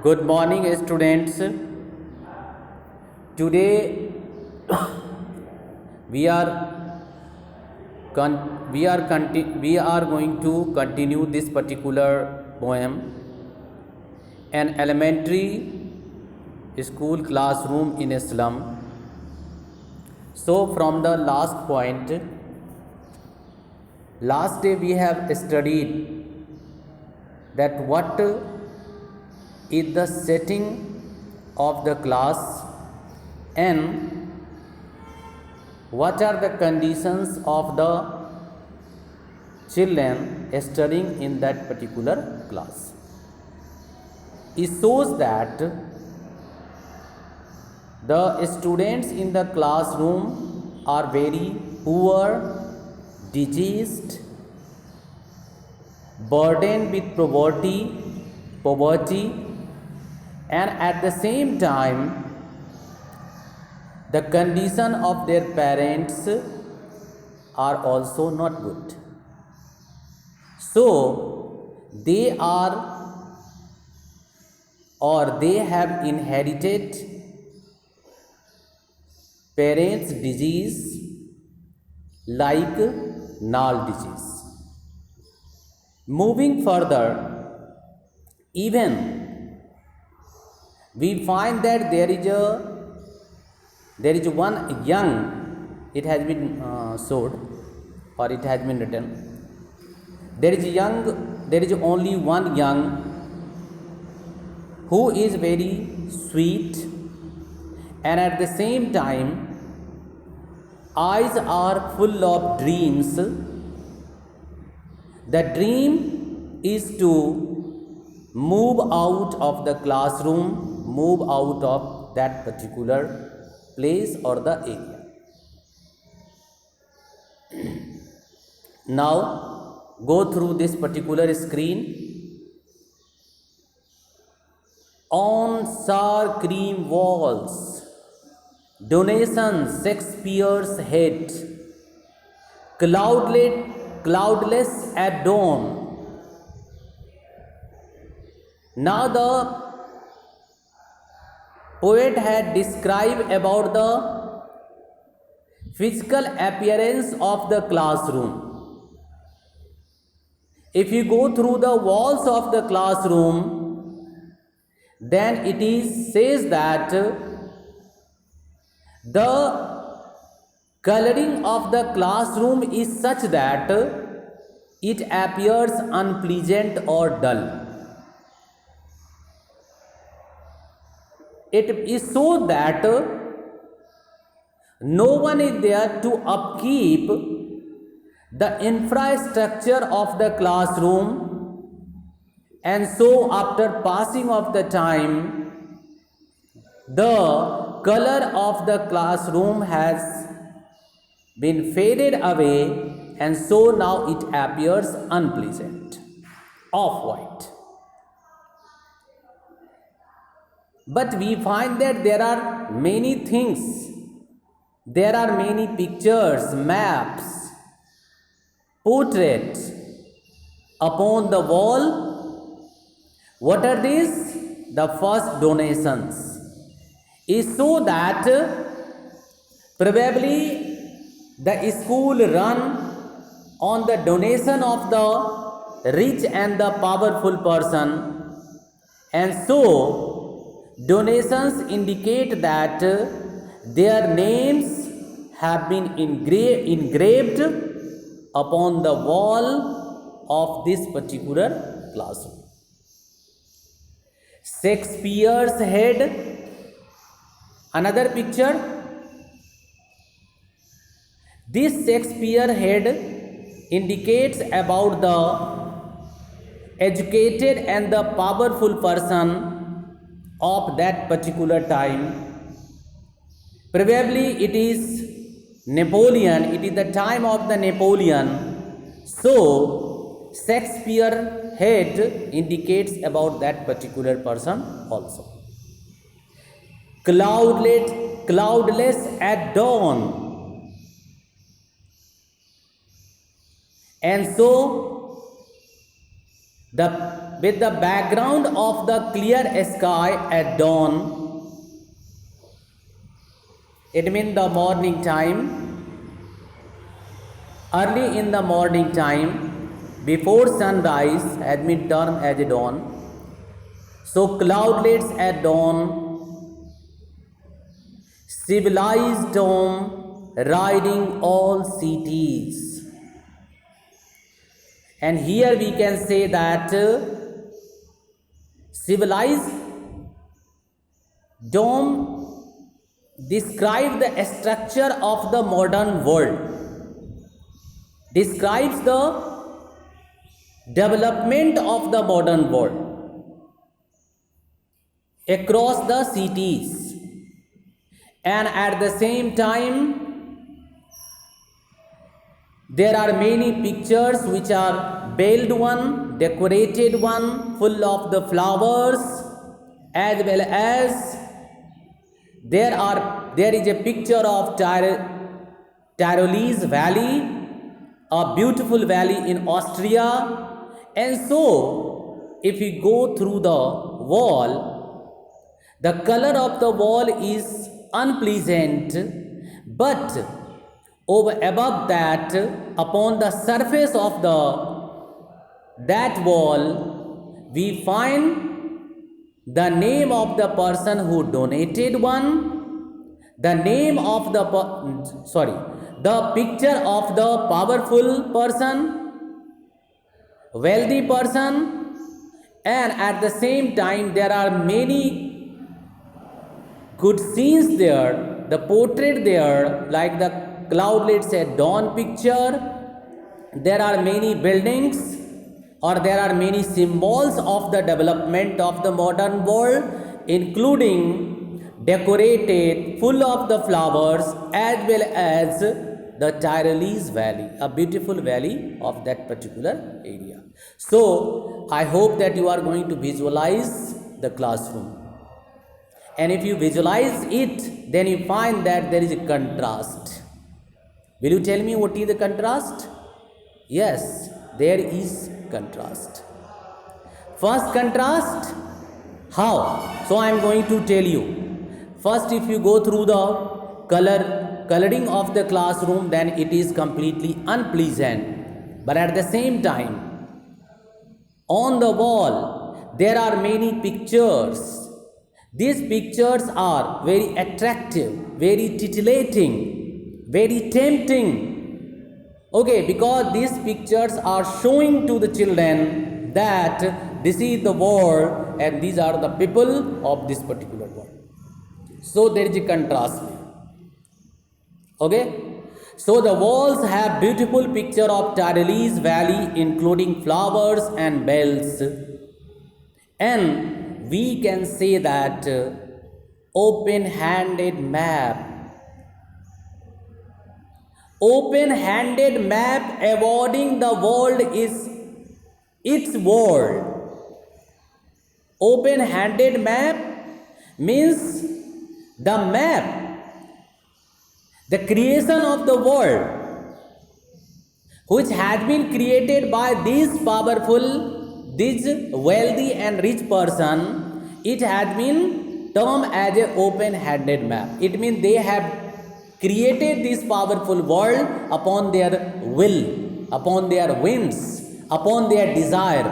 Good morning, students. Today we are we are going to continue this particular poem, an elementary school classroom in a slum. So, from the last point, last day we have studied that what is the setting of the class and what are the conditions of the children studying in that particular class. It shows that the students in the classroom are very poor, diseased, burdened with poverty, and at the same time the condition of their parents are also not good. So they are or they have inherited parents' disease like Nal disease. Moving further, even we find that there is one young, it has been showed or it has been written, there is only one young who is very sweet and at the same time eyes are full of dreams. The dream is to move out of the classroom, move out of that particular place or the area. Now go through this particular screen. On sour cream walls, donations, Shakespeare's head, cloudless at dawn. Now the poet had described about the physical appearance of the classroom. If you go through the walls of the classroom, then says that the coloring of the classroom is such that it appears unpleasant or dull. It is so that no one is there to upkeep the infrastructure of the classroom, and so after passing of the time, the color of the classroom has been faded away, and so now it appears unpleasant, off-white. But we find that there are many things, there are many pictures, maps, portraits upon the wall. What are these? The first donations is so that probably the school run on the donation of the rich and the powerful person, and so donations indicate that their names have been engraved upon the wall of this particular classroom. Shakespeare's head, another picture. This Shakespeare head indicates about the educated and the powerful person of that particular time. Probably it is Napoleon, it is the time of the Napoleon. So Shakespeare head indicates about that particular person also. Cloudless at dawn. And so with the background of the clear sky at dawn. It means the morning time, early in the morning time, before sunrise had been termed as a dawn. So cloudlets at dawn, civilized home riding all cities. And here we can say that civilized dome describes the structure of the modern world, describes the development of the modern world across the cities. And at the same time, there are many pictures which are veiled one, decorated one, full of the flowers, as well as there is a picture of Tyrolese Valley, a beautiful valley in Austria. And so, if we go through the wall, the color of the wall is unpleasant, but above that, upon the surface of that wall, we find the name of the person who donated one, the name of the picture of the powerful person, wealthy person, and at the same time there are many good scenes there, the portrait there, like the cloudlets at dawn picture. There are many buildings, or there are many symbols of the development of the modern world, including decorated, full of the flowers, as well as the Tyrolese Valley, a beautiful valley of that particular area. So, I hope that you are going to visualize the classroom. And if you visualize it, then you find that there is a contrast. Will you tell me what is the contrast? Yes, there is contrast. First contrast, how? So I am going to tell you. First, if you go through the coloring of the classroom, then it is completely unpleasant. But at the same time, on the wall, there are many pictures. These pictures are very attractive, very titillating, very tempting. Okay, because these pictures are showing to the children that this is the world and these are the people of this particular world. So there is a contrast. Okay, so the walls have beautiful picture of Tyrolese Valley, including flowers and bells, and we can say that open-handed map. Open-handed map avoiding the world is its world. Open-handed map means the map, the creation of the world, which has been created by this powerful, this wealthy and rich person. It has been termed as an open-handed map. It means they have created this powerful world upon their will, upon their whims, upon their desire,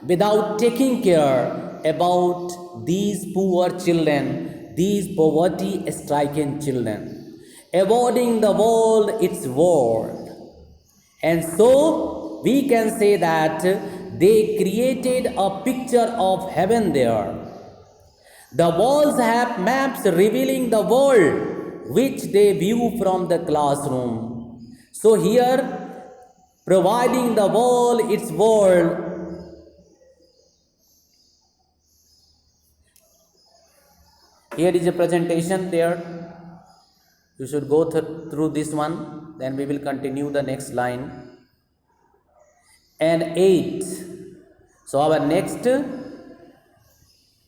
without taking care about these poor children, these poverty-stricken children, avoiding the world its world. And so we can say that they created a picture of heaven there. The walls have maps revealing the world which they view from the classroom. So here, providing the world its world, here is a presentation there. You should go through this one, then we will continue the next line. And 8. So our next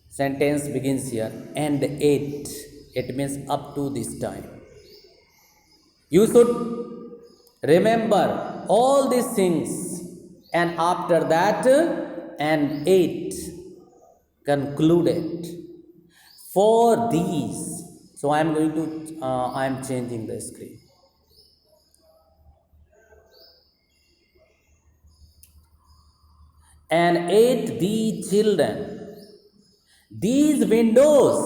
sentence begins here. And 8. It means up to this time. You should remember all these things, and after that and 8 concluded. For these, so I am changing the screen. And 8 the children, these windows,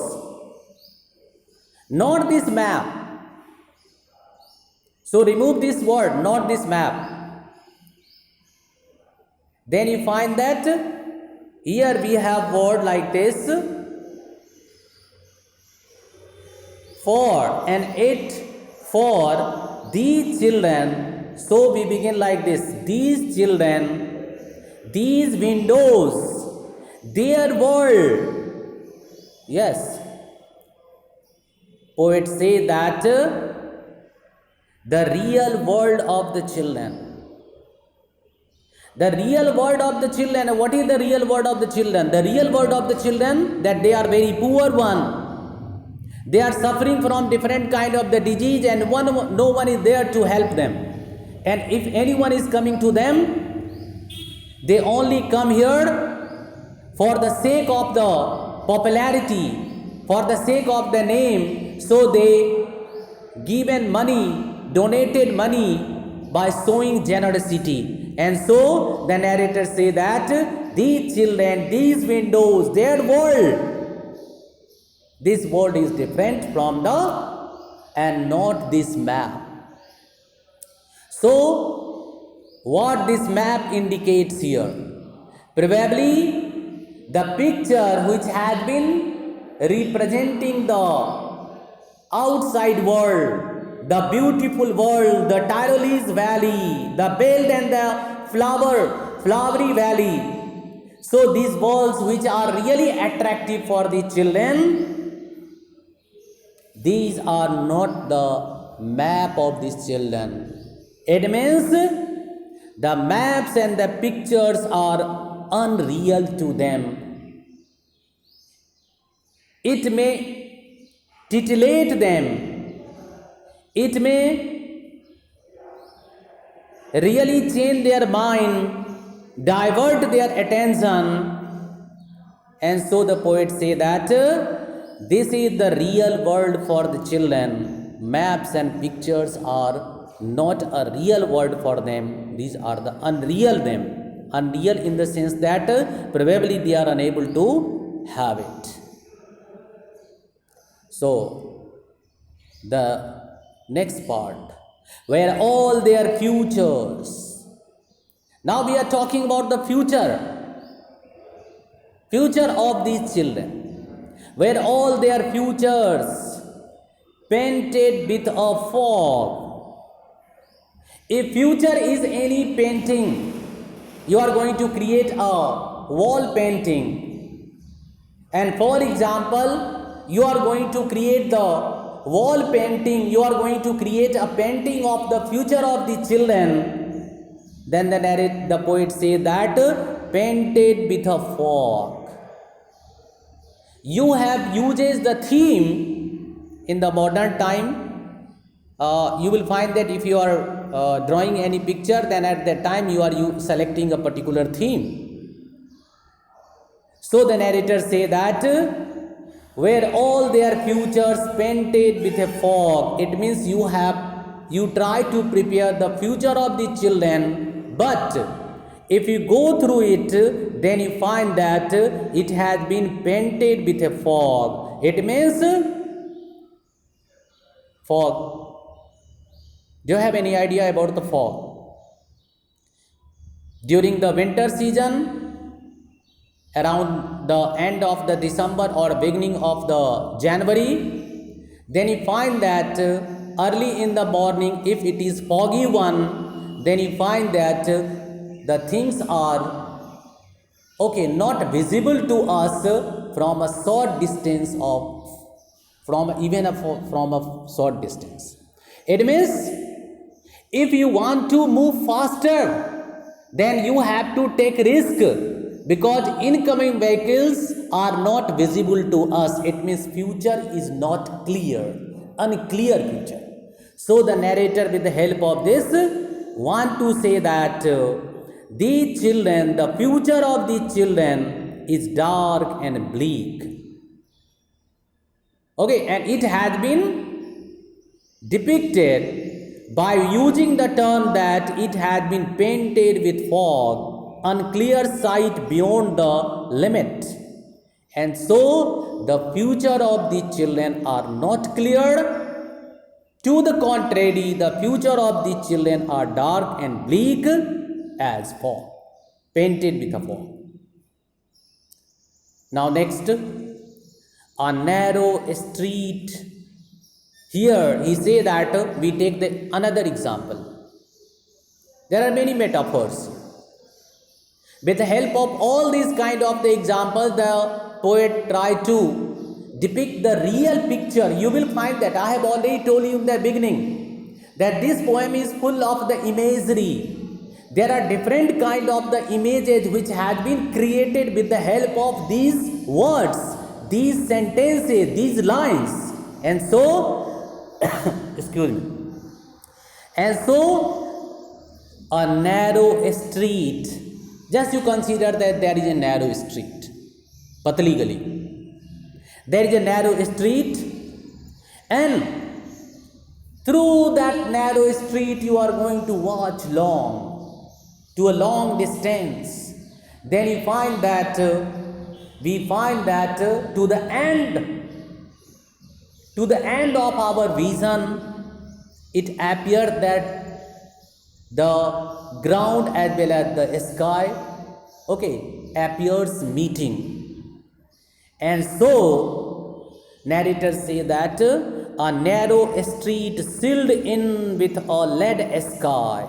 not this map. So remove this word, not this map. Then you find that here we have word like this, for and 8 for these children. So we begin like this, these children, these windows, their world. Yes, poets say that the real world of the children. The real world of the children. What is the real world of the children? The real world of the children, that they are very poor one. They are suffering from different kind of the disease, and no one is there to help them. And if anyone is coming to them, they only come here for the sake of the popularity, for the sake of the name. So they given money, donated money by showing generosity. And so the narrator say that these children, these windows, their world, this world is different from and not this map. So what this map indicates here? Probably the picture which has been representing the outside world, the beautiful world, the Tyrolese valley, the belt and the flowery valley. So these walls which are really attractive for the children, these are not the map of these children. It means the maps and the pictures are unreal to them. It may titillate them. It may really change their mind, divert their attention. And so the poets say that this is the real world for the children. Maps and pictures are not a real world for them. These are the unreal them. Unreal in the sense that probably they are unable to have it. So the next part, where all their futures. Now we are talking about the future of these children, where all their futures painted with a fog. If future is any painting, you are going to create a wall painting, and for example, you are going to create the wall painting, you are going to create a painting of the future of the children, then the poet say that painted with a fog. You have uses the theme in the modern time. You will find that if you are drawing any picture, then at that time you are selecting a particular theme. So the narrator say that where all their futures painted with a fog. It means you try to prepare the future of the children, but if you go through it, then you find that it has been painted with a fog. It means fog. Do you have any idea about the fog? During the winter season, around the end of the December or beginning of the January, then you find that early in the morning, if it is foggy one, then you find that the things are not visible to us from a short distance from a short distance. It means if you want to move faster, then you have to take risk, because incoming vehicles are not visible to us. It means future is not clear, unclear future. So the narrator, with the help of this, want to say that these children, the future of these children is dark and bleak. Okay, and it has been depicted by using the term that it had been painted with fog, unclear sight beyond the limit. And so the future of the children are not clear. To the contrary, the future of the children are dark and bleak as fog, painted with a fog. Now next, a narrow street. Here he say that we take another example. There are many metaphors. With the help of all these kind of the examples, the poet try to depict the real picture. You will find that I have already told you in the beginning that this poem is full of the imagery. There are different kind of the images which had been created with the help of these words, these sentences, these lines. And so, excuse me. And so, a narrow street. Just you consider that there is a narrow street, Patli Gali. There is a narrow street, and through that narrow street you are going to watch to a long distance. Then you find that to the end of our vision, it appears that the ground as well as the sky, appears meeting. And so narrators say that a narrow street sealed in with a lead sky.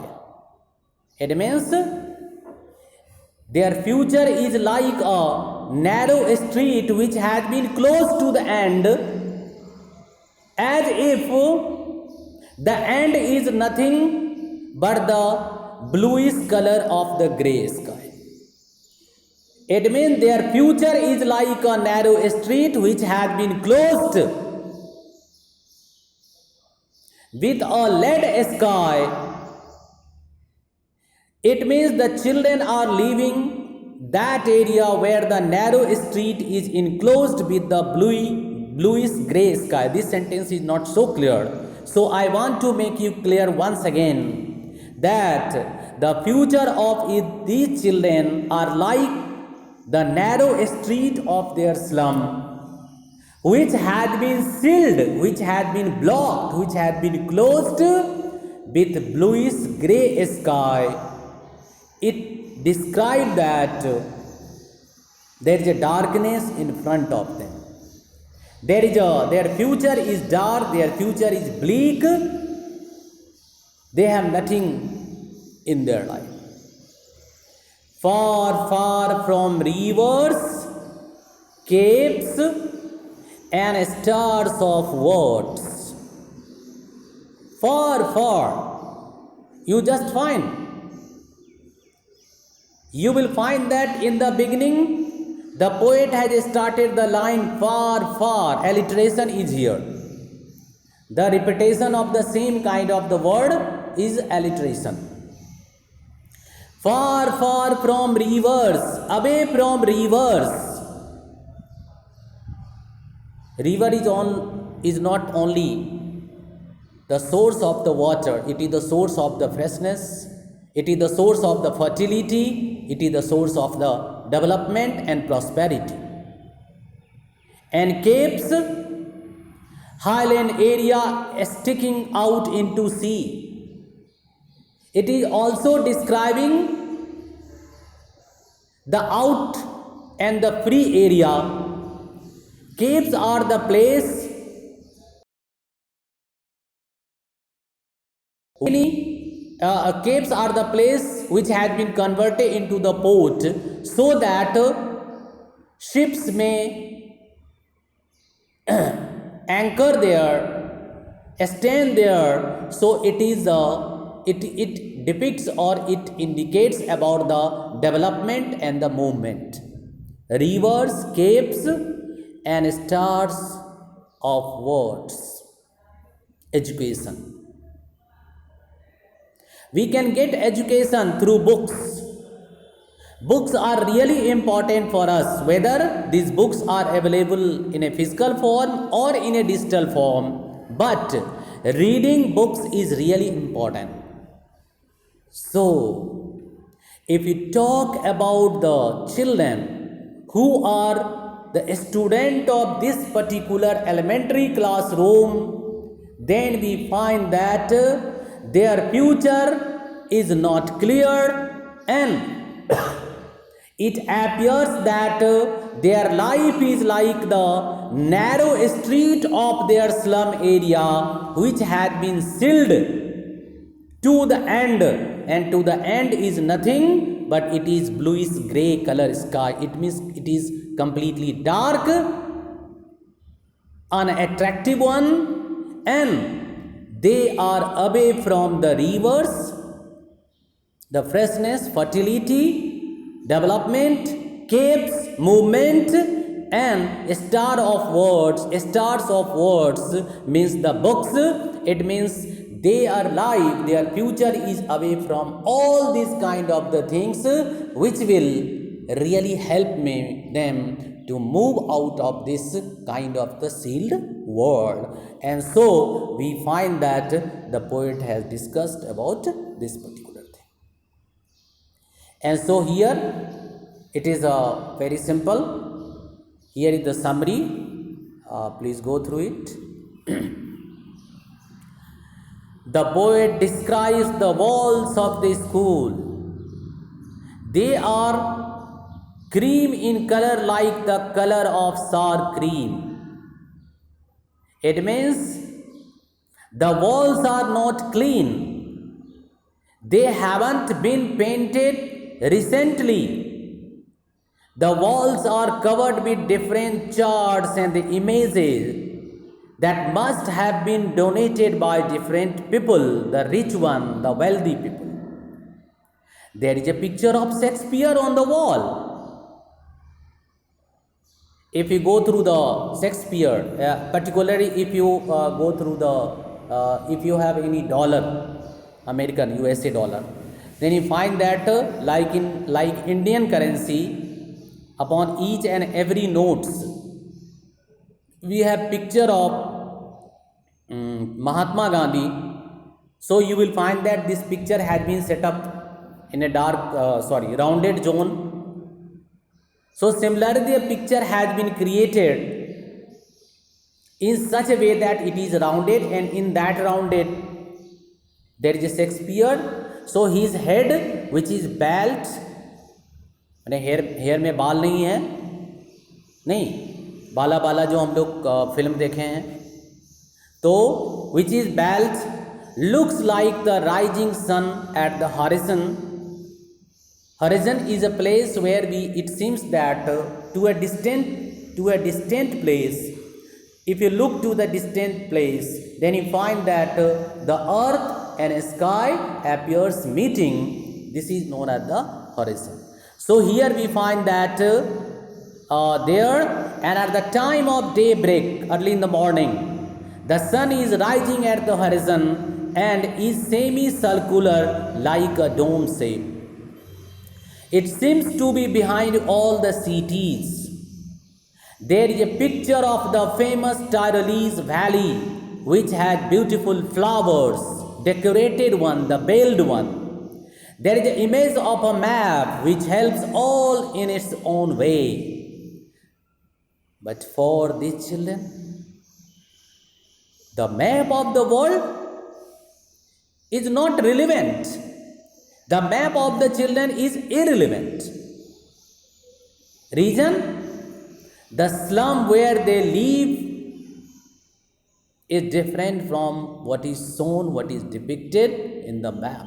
It means their future is like a narrow street which has been close to the end, as if the end is nothing but the bluish color of the grey sky. It means their future is like a narrow street which has been closed with a lead sky. It means the children are leaving that area where the narrow street is enclosed with the bluish grey sky. This sentence is not so clear. So I want to make you clear once again that the future of these children are like the narrow street of their slum, which had been sealed, which had been blocked, which had been closed with bluish grey sky. It described that there is a darkness in front of them. Their future is dark, their future is bleak. They have nothing in their life. Far, far from rivers, caves, and stars of words. Far, far. You just find. You will find that in the beginning, the poet has started the line far, far. Alliteration is here. The repetition of the same kind of the word is alliteration. Far, far from rivers, away from rivers. River is not only the source of the water, it is the source of the freshness, it is the source of the fertility, it is the source of the development and prosperity. And caves, highland area sticking out into sea. It is also describing the out and the free area. Caves are the place caves are the place which has been converted into the port so that ships may anchor there, stand there. So it is it depicts or it indicates about the development and the movement. Rivers, caves, and stars of words. Education. We can get education through books. Books are really important for us, whether these books are available in a physical form or in a digital form, but reading books is really important. So if we talk about the children who are the student of this particular elementary classroom, then we find that their future is not clear, and it appears that their life is like the narrow street of their slum area, which had been sealed to the end, and to the end is nothing but it is bluish gray color sky. It means it is completely dark, unattractive one, and they are away from the rivers, the freshness, fertility, development, caves, movement, and stars of words means the books. It means their life, their future is away from all these kind of the things which will really help them to move out of this kind of the sealed world. And so we find that the poet has discussed about this particular thing. And so here it is very simple. Here is the summary. Please go through it. The poet describes the walls of the school. They are cream in color, like the color of sour cream. It means the walls are not clean. They haven't been painted recently. The walls are covered with different charts and the images that must have been donated by different people, the rich one, the wealthy people. There is a picture of Shakespeare on the wall. If you go through the Shakespeare, particularly if you go through the, if you have any dollar, American, USA dollar, then you find that like Indian currency, upon each and every notes, we have picture of Mahatma Gandhi. So you will find that this picture has been set up in a rounded zone. So similarly, a picture has been created in such a way that it is rounded, and in that rounded there is a Shakespeare. So his head, which is bald, hair में बाल नहीं है, नहीं बाला जो हम लोग film देखे हैं, तो which is bald, looks like the rising sun at the horizon. Horizon is a place where it seems that to a distant place, if you look to the distant place, then you find that the earth and sky appears meeting. This is known as the horizon. So here we find that there, and at the time of daybreak, early in the morning, the sun is rising at the horizon and is semicircular like a dome shape. It seems to be behind all the cities. There is a picture of the famous Tyrolese valley, which had beautiful flowers, decorated one, the veiled one. There is an image of a map which helps all in its own way. But for these children, the map of the world is not relevant. The map of the children is irrelevant. Reason? The slum where they live is different from what is shown, what is depicted in the map.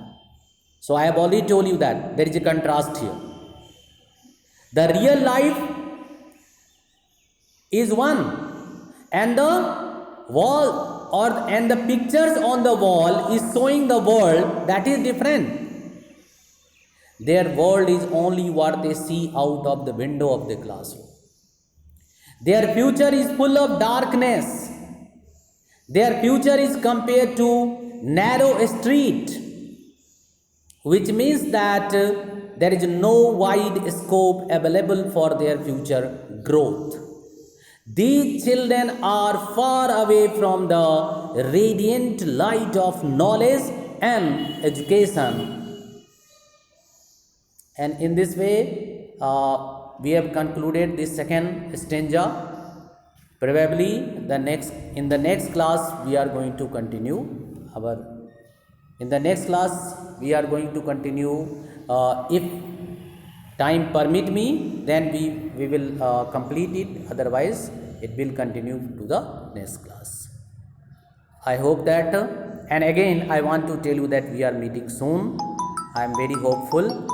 So I have already told you that there is a contrast here. The real life is one, and the wall and the pictures on the wall is showing the world that is different. Their world is only what they see out of the window of the classroom. Their future is full of darkness. Their future is compared to narrow street, which means that there is no wide scope available for their future growth. These children are far away from the radiant light of knowledge and education. And in this way, we have concluded this second stanza. Probably in the next class we are going to continue if time permit me, then we will complete it. Otherwise, it will continue to the next class. I hope that, and again I want to tell you that we are meeting soon. I am very hopeful